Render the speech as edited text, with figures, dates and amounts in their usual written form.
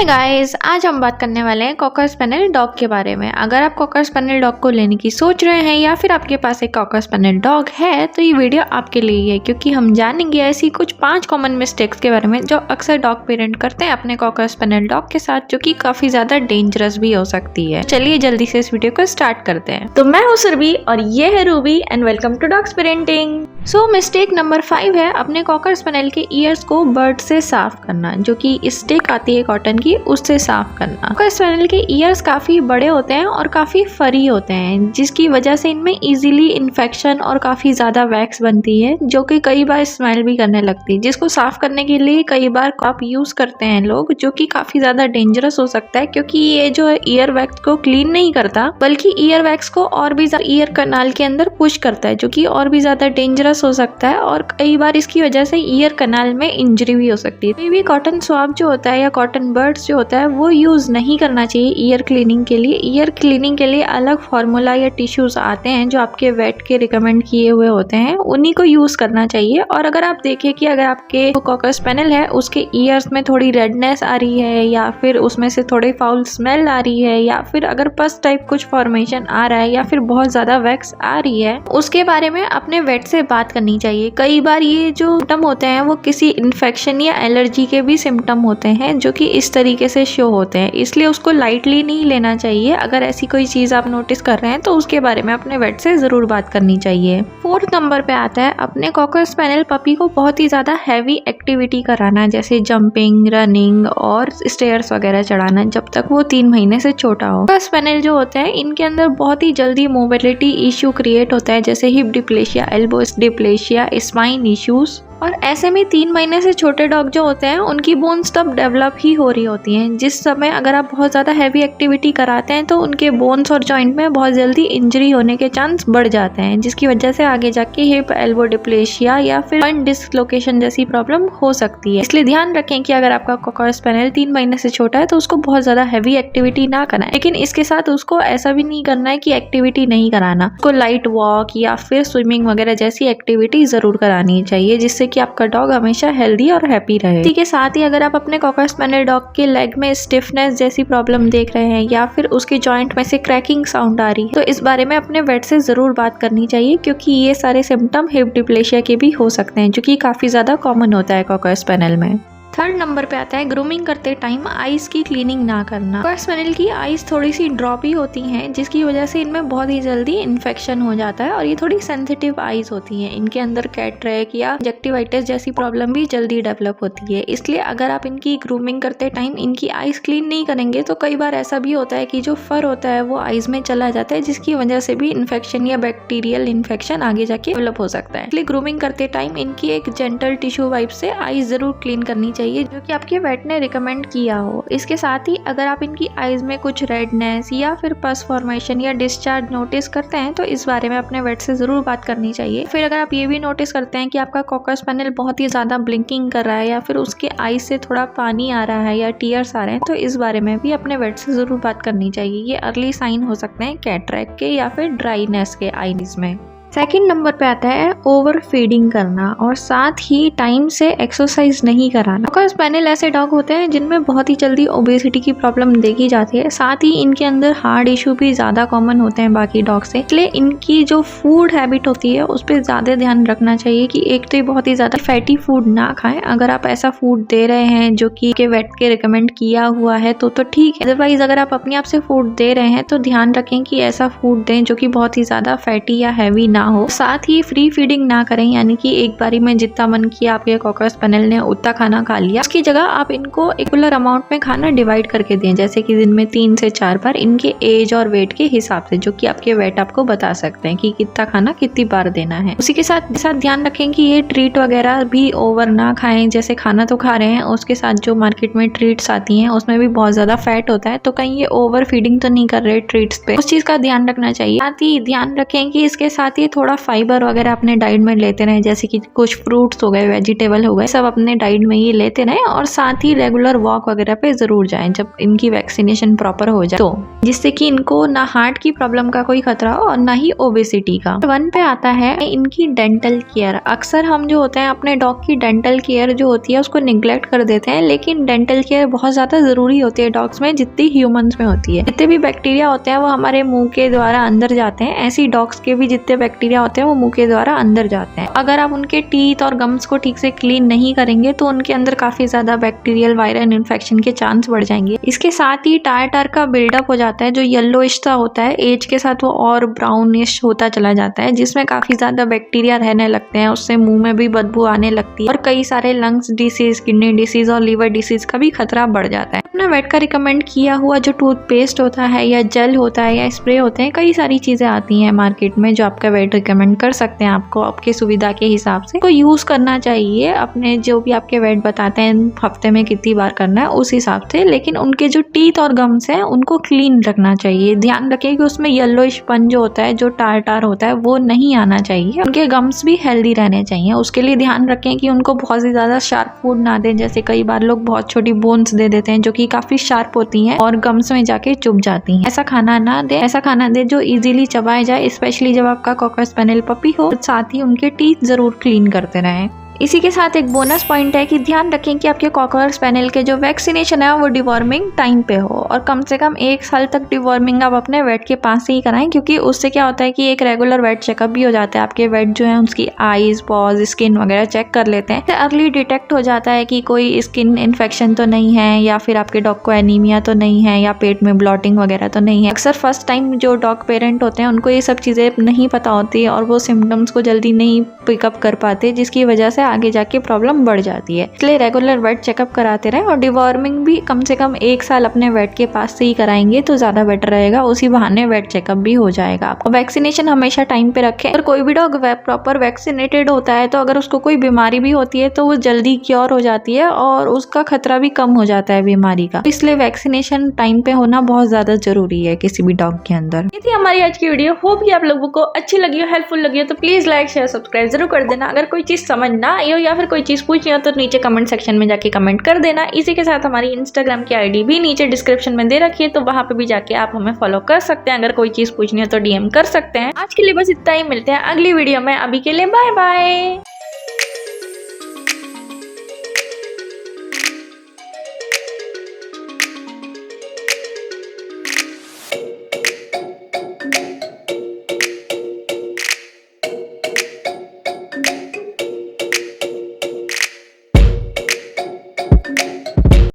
Hi guys, आज हम बात करने वाले हैं कॉकर स्पैनियल डॉग के बारे में। अगर आप कॉकर स्पैनियल डॉग को लेने की सोच रहे हैं या फिर आपके पास एक कॉकर स्पैनियल डॉग है तो ये वीडियो आपके लिए ही है, क्योंकि हम जानेंगे ऐसी कुछ 5 कॉमन मिस्टेक्स के बारे में जो अक्सर डॉग पेरेंट करते हैं अपने कॉकर स्पैनियल डॉग के साथ, जो कि काफी ज्यादा डेंजरस भी हो सकती है। चलिए जल्दी से इस वीडियो को स्टार्ट करते हैं। तो मैं हूँ सुरभि और ये है Ruby and welcome to dogs parenting. So mistake number 5 है अपने कॉकर स्पैनियल के ईयर्स को बर्ड से साफ करना, जो कि स्टिक आती है कॉटन की, उससे साफ करना। कॉकर स्पैनियल के ईयर्स काफी बड़े होते हैं और काफी फरी होते हैं, जिसकी वजह से इनमें इजीली इन्फेक्शन और काफी ज्यादा वैक्स बनती है, जो कि कई बार स्मेल भी करने लगती है, जिसको साफ करने के लिए कई बार आप यूज करते हैं लोग, जो कि काफी ज्यादा डेंजरस हो सकता है, क्योंकि ये जो ईयर वैक्स को क्लीन नहीं करता बल्कि ईयर वैक्स को और भी ईयर कनाल के अंदर पुश करता है, जो कि और भी ज्यादा डेंजरस हो सकता है और कई बार इसकी वजह से ईयर कनाल में इंजरी भी हो सकती है। कोई भी कॉटन स्वैब जो होता है या कॉटन बर्ड्स जो होता है वो यूज नहीं करना चाहिए ईयर क्लीनिंग के लिए। ईयर क्लीनिंग के लिए अलग फार्मूला या टिश्यूज आते हैं जो आपके वेट के रिकमेंड किए हुए होते हैं, उन्हीं को यूज करना चाहिए। और अगर आप देखें कि अगर आपके कॉकर स्पैनियल है उसके ईयर्स में थोड़ी रेडनेस आ रही है या फिर उसमें से थोड़ी फाउल स्मेल आ रही है या फिर अगर पस टाइप कुछ फॉर्मेशन आ रहा है या फिर बहुत ज्यादा वैक्स आ रही है, उसके बारे में अपने वेट से बात करनी चाहिए। कई बार ये जो सिम्टम होते हैं वो किसी इन्फेक्शन या एलर्जी के भी सिम्टम होते हैं, जो कि इस तरीके से शो होते हैं, इसलिए उसको लाइटली नहीं लेना चाहिए। अगर ऐसी कोई चीज आप नोटिस कर रहे हैं तो उसके बारे में अपने वेट से जरूर बात करनी चाहिए। 4th नंबर पे आता है अपने कॉकर स्पैनियल पपी को बहुत ही ज्यादा हैवी एक्टिविटी कराना, जैसे जंपिंग, रनिंग और स्टेयर्स वगैरह चढ़ाना, जब तक वो 3 महीने से छोटा हो। कॉकर स्पैनियल जो होते हैं इनके अंदर बहुत ही जल्दी मोबिलिटी इश्यू क्रिएट होता है, जैसे hip dysplasia, elbow dysplasia, spine issues. और ऐसे में 3 महीने से छोटे डॉग जो होते हैं उनकी बोन्स तब डेवलप ही हो रही होती हैं, जिस समय अगर आप बहुत ज़्यादा हैवी एक्टिविटी कराते हैं तो उनके बोन्स और जॉइंट में बहुत जल्दी इंजरी होने के चांस बढ़ जाते हैं, जिसकी वजह से आगे जाके हिप एल्बो डिप्लेशिया या फिर जॉइंट डिसलोकेशन जैसी प्रॉब्लम हो सकती है। इसलिए ध्यान रखें कि अगर आपका कॉकर स्पैनियल 3 महीने से छोटा है तो उसको बहुत ज़्यादा हैवी एक्टिविटी ना कराएं, लेकिन इसके साथ उसको ऐसा भी नहीं करना है कि एक्टिविटी नहीं कराना। उसको लाइट वॉक या फिर स्विमिंग वगैरह जैसी एक्टिविटी जरूर करानी चाहिए, जिससे कि आपका डॉग हमेशा हेल्दी और हैप्पी रहे। इसी के साथ ही अगर आप अपने कॉकर स्पैनियल डॉग के लेग में स्टिफनेस जैसी प्रॉब्लम देख रहे हैं या फिर उसके जॉइंट में से क्रैकिंग साउंड आ रही है तो इस बारे में अपने वेट से जरूर बात करनी चाहिए, क्योंकि ये सारे सिम्टम हिप डिप्लेशिया के भी हो सकते हैं, जो कि काफी ज्यादा कॉमन होता है कॉकर स्पैनियल में। 3rd नंबर पे आता है ग्रूमिंग करते टाइम आईज की क्लीनिंग ना करना। कॉकर स्पैनियल की आईज थोड़ी सी ड्रॉपी होती हैं, जिसकी वजह से इनमें बहुत ही जल्दी इन्फेक्शन हो जाता है और ये थोड़ी सेंसिटिव आईज होती हैं। इनके अंदर कैटरेक या कंजक्टिवाइटिस जैसी प्रॉब्लम भी जल्दी डेवलप होती है। इसलिए अगर आप इनकी ग्रूमिंग करते टाइम इनकी आईज क्लीन नहीं करेंगे तो कई बार ऐसा भी होता है कि जो फर होता है वो आईज में चला जाता है, जिसकी वजह से भी इन्फेक्शन या बैक्टीरियल इन्फेक्शन आगे जाके डेवलप हो सकता है। इसलिए ग्रूमिंग करते टाइम इनकी एक जेंटल टिश्यू वाइप से आईज जरूर क्लीन करनी चाहिए, जो कि आपके वेट ने रिकमेंड किया हो। इसके साथ ही अगर आप इनकी आईज में कुछ रेडनेस या फिर पस फॉर्मेशन या डिस्चार्ज नोटिस करते हैं तो इस बारे में अपने वेट से जरूर बात करनी चाहिए। फिर अगर आप ये भी नोटिस करते हैं कि आपका कॉकर स्पैनियल बहुत ही ज्यादा ब्लिंकिंग कर रहा है या फिर उसके आईज से थोड़ा पानी आ रहा है या टीयर्स आ रहे हैं तो इस बारे में भी अपने वेट से जरूर बात करनी चाहिए। ये अर्ली साइन हो सकते हैं कैटरेक के या फिर ड्राइनेस के आईज में। 2nd नंबर पे आता है ओवर फीडिंग करना और साथ ही टाइम से एक्सरसाइज नहीं कराना। कॉकर स्पैनियल ऐसे डॉग होते हैं जिनमें बहुत ही जल्दी ओबेसिटी की प्रॉब्लम देखी जाती है, साथ ही इनके अंदर हार्ट इशू भी ज्यादा कॉमन होते हैं बाकी डॉग से। इसलिए इनकी जो फूड हैबिट होती है उस पर ज्यादा ध्यान रखना चाहिए कि एक तो ये बहुत ही ज्यादा फैटी फूड ना खाएं। अगर आप ऐसा फूड दे रहे हैं जो कि के वेट के रिकमेंड किया हुआ है तो ठीक है, अदरवाइज अगर आप अपने आप से फूड दे रहे हैं तो ध्यान रखें कि ऐसा फूड दें जो कि बहुत ही ज्यादा फैटी या हैवी ना हो। साथ ही फ्री फीडिंग ना करें, यानी कि एक बारी में जितना मन किया आपके कॉकर स्पैनियल ने उतना खाना खा लिया, उसकी जगह आप इनको इक्वलर अमाउंट में खाना डिवाइड करके दें, जैसे कि दिन में 3 से 4 बार इनके एज और वेट के हिसाब से, जो कि आपके वेट आपको बता सकते हैं कि कितना खाना कितनी बार देना है। उसी के साथ ध्यान रखें कि ये ट्रीट वगैरह भी ओवर ना खाएं। जैसे खाना तो खा रहे हैं, उसके साथ जो मार्केट में ट्रीट्स आती हैं उसमें भी बहुत ज्यादा फैट होता है, तो कहीं ये ओवर फीडिंग तो नहीं कर रहे ट्रीट्स पे, उस चीज का ध्यान रखना चाहिए। साथ ही ध्यान रखें कि इसके साथ ये थोड़ा फाइबर वगैरह अपने डाइट में लेते रहें, जैसे कि कुछ फ्रूट्स हो गए, वेजिटेबल हो गए, सब अपने डाइट में ही लेते रहें और साथ ही रेगुलर वॉक वगैरह पे जरूर जाएं जब इनकी वैक्सीनेशन प्रॉपर हो जाए, तो जिससे कि इनको ना हार्ट की प्रॉब्लम का कोई खतरा हो और ना ही ओबेसिटी का। 1 पे आता है इनकी डेंटल केयर। अक्सर हम जो होते हैं अपने डॉग की डेंटल केयर जो होती है उसको निग्लेक्ट कर देते हैं, लेकिन डेंटल केयर बहुत ज्यादा जरूरी होती है डॉग्स में जितनी ह्यूमंस में होती है। जितने भी बैक्टीरिया होते हैं वो हमारे मुंह के द्वारा अंदर जाते हैं, ऐसी डॉग्स के भी जितने बैक्टीरिया होते हैं वो मुंह के द्वारा अंदर जाते हैं। अगर आप उनके टीथ और गम्स को ठीक से क्लीन नहीं करेंगे तो उनके अंदर काफी ज्यादा बैक्टीरियल वायरल इन्फेक्शन के चांस बढ़ जाएंगे। इसके साथ ही टार का बिल्डअप हो जाता है जो येलोइश सा होता है, एज के साथ वो और ब्राउनिश होता चला जाता है, जिसमें काफी ज्यादा बैक्टीरिया रहने लगते हैं, उससे मुंह में भी बदबू आने लगती है और कई सारे लंग्स डिसीज, किडनी डिसीज और लीवर डिसीज का भी खतरा बढ़ जाता है। अपना वेट का रिकमेंड किया हुआ जो टूथपेस्ट होता है या जेल होता है या स्प्रे होते हैं, कई सारी चीजें आती हैं मार्केट में जो आपका वेट रिकमेंड कर सकते हैं आपको आपके सुविधा के हिसाब से, तो यूज करना चाहिए अपने जो भी आपके वेट बताते हैं हफ्ते में कितनी बार करना है उस हिसाब से। लेकिन उनके जो टीथ और गम्स हैं उनको क्लीन रखना चाहिए। ध्यान रखिए कि उसमें येलोइश पन जो होता है, जो टार होता है, वो नहीं आना चाहिए। उनके गम्स भी हेल्दी रहने चाहिए। उसके लिए ध्यान रखें कि उनको बहुत ही ज्यादा शार्प फूड ना दें, जैसे कई बार लोग बहुत छोटी बोन्स दे देते हैं जो कि काफी शार्प होती हैं और गम्स में जाके चुभ जाती हैं। ऐसा खाना ना दे, ऐसा खाना दे जो इजीली चबाया जाए, स्पेशली जब आपका कॉकर स्पैनियल पपी हो। साथ ही उनके टीथ जरूर क्लीन करते रहें। इसी के साथ एक बोनस पॉइंट है कि ध्यान रखें कि आपके कॉकर स्पैनियल के जो वैक्सीनेशन है वो डिवॉर्मिंग टाइम पे हो और कम से कम 1 साल तक डिवॉर्मिंग आप अपने वेट के पास से ही कराएं, क्योंकि उससे क्या होता है कि एक रेगुलर वेट चेकअप भी हो जाता है। आपके वेट जो है उसकी आईज, पॉज, स्किन वगैरह चेक कर लेते हैं। अर्ली डिटेक्ट हो जाता है कि कोई स्किन इन्फेक्शन तो नहीं है या फिर आपके डॉग को एनीमिया तो नहीं है या पेट में ब्लॉटिंग वगैरह तो नहीं है। अक्सर फर्स्ट टाइम जो डॉग पेरेंट होते हैं उनको ये सब चीज़ें नहीं पता होती और वो सिम्टम्स को जल्दी नहीं पिकअप कर पाते, जिसकी वजह से आगे जाके प्रॉब्लम बढ़ जाती है। इसलिए रेगुलर वेट चेकअप कराते रहें और डिवॉर्मिंग भी कम से कम 1 साल अपने वेट के पास से ही कराएंगे तो ज्यादा बेटर रहेगा। उसी बहाने वेट चेकअप भी हो जाएगा। आपको वैक्सीनेशन हमेशा टाइम पे रखें। अगर कोई भी डॉग प्रॉपर वैक्सीनेटेड होता है तो अगर उसको कोई बीमारी भी होती है तो वो जल्दी क्योर हो जाती है और उसका खतरा भी कम हो जाता है बीमारी का। इसलिए वैक्सीनेशन टाइम पे होना बहुत ज्यादा जरूरी है किसी भी डॉग के अंदर। ये थी हमारी आज की वीडियो। होप कि आप लोगों को अच्छी लगी हो, हेल्पफुल लगी हो, तो प्लीज लाइक, शेयर, सब्सक्राइब जरूर कर देना। अगर कोई चीज समझ ना आई हो या फिर कोई चीज पूछनी हो तो नीचे कमेंट सेक्शन में जाके कमेंट कर देना। इसी के साथ हमारी इंस्टाग्राम की आईडी भी नीचे डिस्क्रिप्शन में दे रखी है, तो वहां पे भी जाके आप हमें फॉलो कर सकते हैं। अगर कोई चीज पूछनी हो तो डीएम कर सकते हैं। आज के लिए बस इतना ही, मिलते हैं अगली वीडियो में। अभी के लिए बाय बाय।